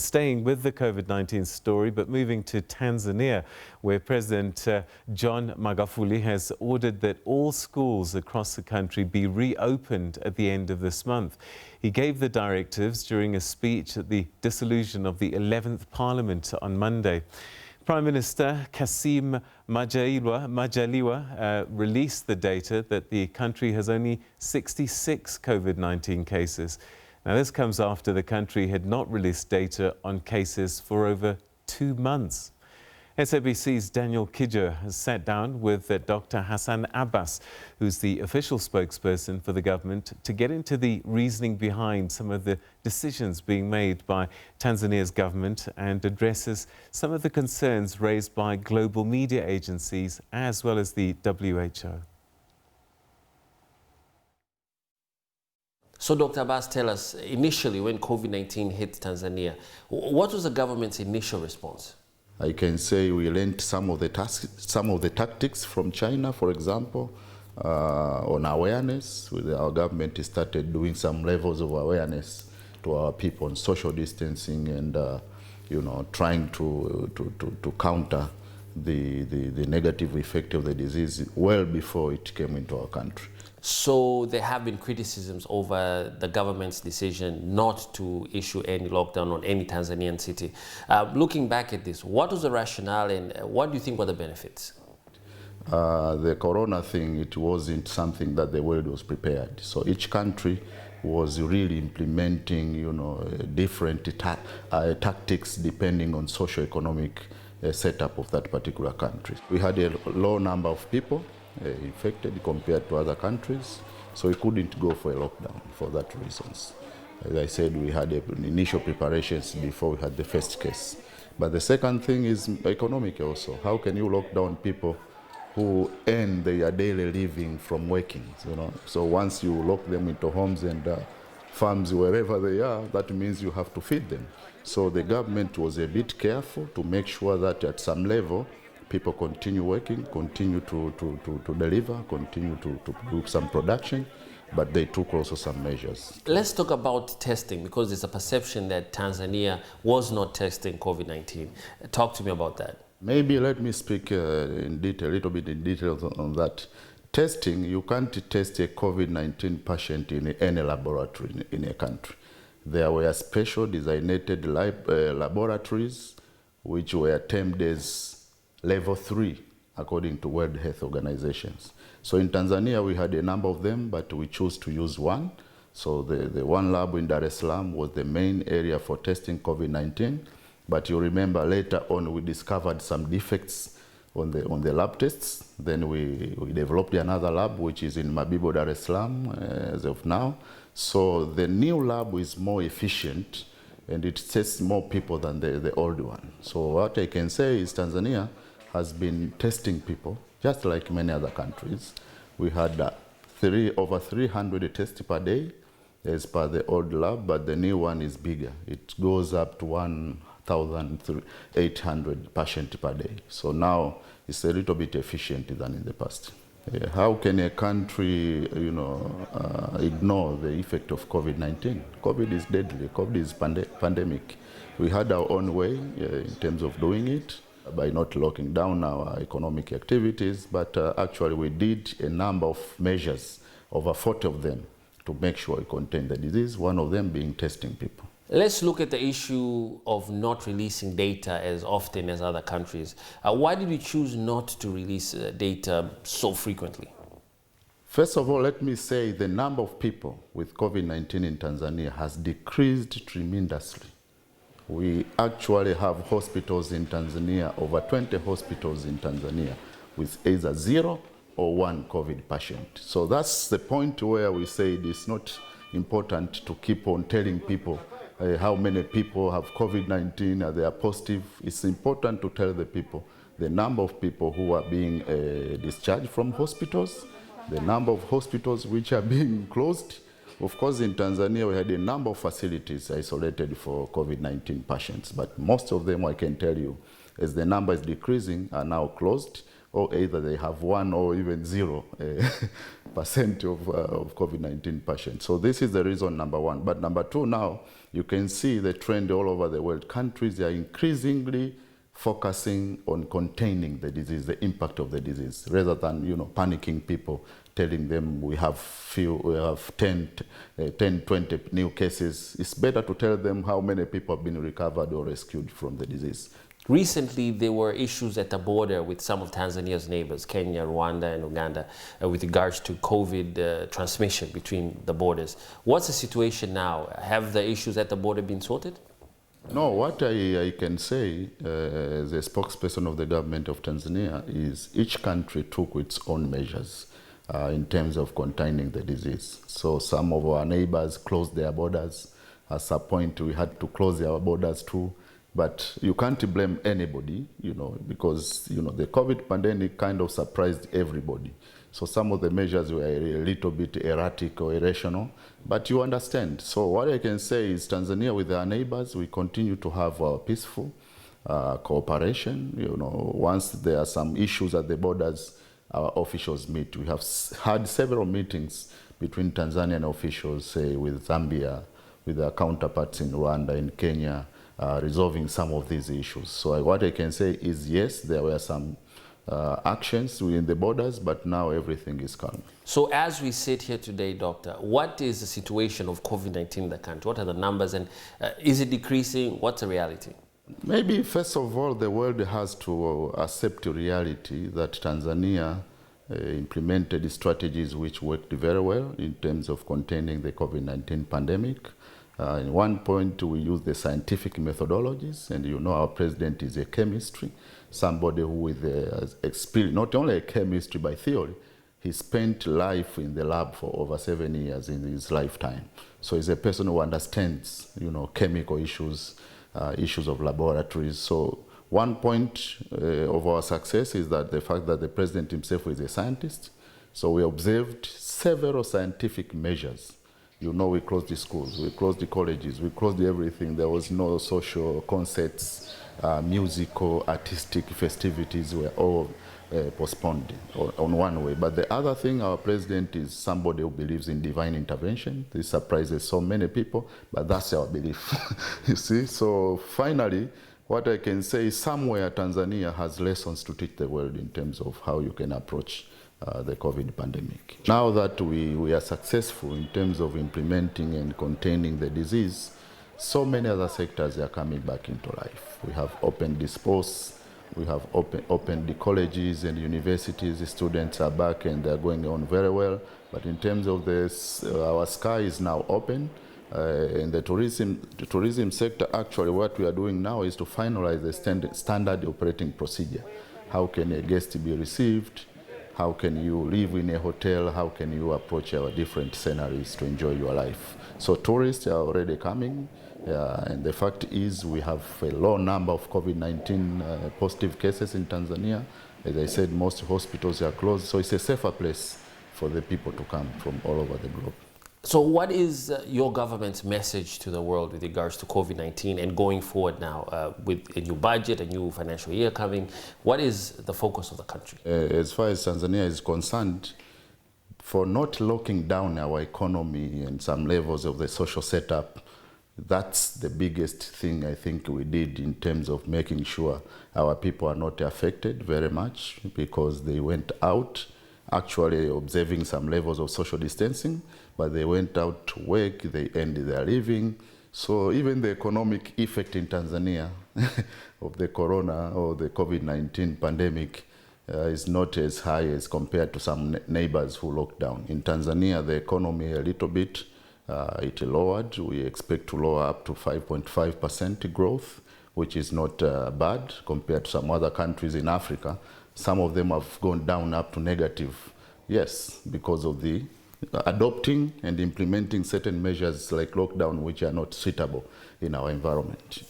Staying with the COVID-19 story, but moving to Tanzania, where President John Magufuli has ordered that all schools across the country be reopened at the end of this month. He gave the directives during a speech at the dissolution of the 11th Parliament on Monday. Prime Minister Kassim Majaliwa released the data that the country has only 66 COVID-19 cases. Now, this comes after the country had not released data on cases for over 2 months. SABC's Daniel Kijo has sat down with Dr. Hassan Abbas, who's the official spokesperson for the government, to get into the reasoning behind some of the decisions being made by Tanzania's government and addresses some of the concerns raised by global media agencies as well as the WHO. So, Dr. Abbas, tell us, initially when COVID-19 hit Tanzania, what was the government's initial response? I can say we learned some of the tactics from China, for example, on awareness. Our government started doing some levels of awareness to our people on social distancing and, trying to counter the negative effect of the disease well before it came into our country. So there have been criticisms over the government's decision not to issue any lockdown on any Tanzanian city. Looking back at this, what was the rationale and what do you think were the benefits? The corona thing, it wasn't something that the world was prepared. So each country was really implementing, different tactics depending on socio-economic setup of that particular country. We had a low number of people infected compared to other countries, so we couldn't go for a lockdown for that reasons. As I said, we had initial preparations before we had the first case. But the second thing is economic also. How can you lock down people who earn their daily living from working? So once you lock them into homes and farms wherever they are, that means you have to feed them. So the government was a bit careful to make sure that at some level people continue working, continue to deliver, continue to do some production, but they took also some measures. Let's talk about testing, because there's a perception that Tanzania was not testing COVID-19. Talk to me about that. Maybe let me speak a little bit in detail on that. Testing, you can't test a COVID-19 patient in any laboratory in a country. There were special designated laboratories which were termed as Level 3, according to World Health Organizations. So in Tanzania, we had a number of them, but we chose to use one. So the one lab in Dar es Salaam was the main area for testing COVID-19. But you remember later on, we discovered some defects on the lab tests. Then we developed another lab, which is in Mabibo, Dar es Salaam, as of now. So the new lab is more efficient, and it tests more people than the old one. So what I can say is Tanzania has been testing people, just like many other countries. We had over 300 tests per day as per the old lab, but the new one is bigger. It goes up to 1,800 patients per day. So now it's a little bit efficient than in the past. How can a country, ignore the effect of COVID-19? COVID is deadly. COVID is pandemic. We had our own way in terms of doing it, by not locking down our economic activities, but actually we did a number of measures, over 40 of them, to make sure we contain the disease, one of them being testing people. Let's look at the issue of not releasing data as often as other countries. Why did you choose not to release data so frequently? First of all, let me say the number of people with COVID-19 in Tanzania has decreased tremendously. We actually have hospitals in Tanzania, over 20 hospitals in Tanzania, with either 0 or 1 COVID patient. So that's the point where we say it's not important to keep on telling people how many people have COVID-19 and they are positive. It's important to tell the people the number of people who are being discharged from hospitals, the number of hospitals which are being closed. Of course, in Tanzania, we had a number of facilities isolated for COVID-19 patients, but most of them, I can tell you, as the number is decreasing, are now closed. or either they have 1 or even 0% of COVID-19 patients. So this is the reason number one. But number two, now you can see the trend all over the world. Countries are increasingly focusing on containing the disease, the impact of the disease, rather than panicking people, telling them we have 10, 20 new cases. It's better to tell them how many people have been recovered or rescued from the disease. Recently, there were issues at the border with some of Tanzania's neighbors, Kenya, Rwanda, and Uganda, with regards to COVID transmission between the borders. What's the situation now? Have the issues at the border been sorted? No, what I can say as a spokesperson of the government of Tanzania is each country took its own measures in terms of containing the disease. So some of our neighbors closed their borders. At a point, we had to close our borders too. But you can't blame anybody, because, the COVID pandemic kind of surprised everybody. So some of the measures were a little bit erratic or irrational, but you understand. So what I can say is Tanzania with our neighbors, we continue to have peaceful cooperation. Once there are some issues at the borders, our officials meet. We have had several meetings between Tanzanian officials, say with Zambia, with our counterparts in Rwanda, in Kenya, resolving some of these issues. So what I can say is, yes, there were some actions within the borders, but now everything is calm. So as we sit here today, Doctor, what is the situation of COVID-19 in the country? What are the numbers, and is it decreasing? What's the reality? Maybe, first of all, the world has to accept reality that Tanzania implemented strategies which worked very well in terms of containing the COVID-19 pandemic. In one point, we use the scientific methodologies, and our president is a chemistry, somebody who with experience, not only a chemistry by theory, he spent life in the lab for over 7 years in his lifetime. So he's a person who understands, chemical issues, issues of laboratories. So one point of our success is that the fact that the president himself is a scientist. So we observed several scientific measures. We closed the schools, we closed the colleges, we closed everything. There was no social concerts, musical, artistic festivities were all postponed on one way. But the other thing, our president is somebody who believes in divine intervention. This surprises so many people, but that's our belief. You see? So finally, what I can say is somewhere Tanzania has lessons to teach the world in terms of how you can approach the COVID pandemic. Now that we are successful in terms of implementing and containing the disease, so many other sectors are coming back into life. We have opened the sports, we have opened the colleges and universities. The students are back and they're going on very well. But in terms of this, our sky is now open. In the tourism sector, actually what we are doing now is to finalize the standard operating procedure. How can a guest be received? How can you live in a hotel? How can you approach our different scenarios to enjoy your life? So tourists are already coming, and the fact is we have a low number of COVID-19 positive cases in Tanzania. As I said, most hospitals are closed, so it's a safer place for the people to come from all over the globe. So what is your government's message to the world with regards to COVID-19 and going forward now with a new budget, a new financial year coming? What is the focus of the country? As far as Tanzania is concerned, for not locking down our economy and some levels of the social setup, that's the biggest thing I think we did in terms of making sure our people are not affected very much, because they went out actually observing some levels of social distancing, but they went out to work, they ended their living. So even the economic effect in Tanzania of the corona or the COVID-19 pandemic is not as high as compared to some neighbors who locked down. In Tanzania, the economy a little bit, it lowered. We expect to lower up to 5.5% growth, which is not bad compared to some other countries in Africa. Some of them have gone down up to negative, yes, because of the adopting and implementing certain measures like lockdown, which are not suitable in our environment.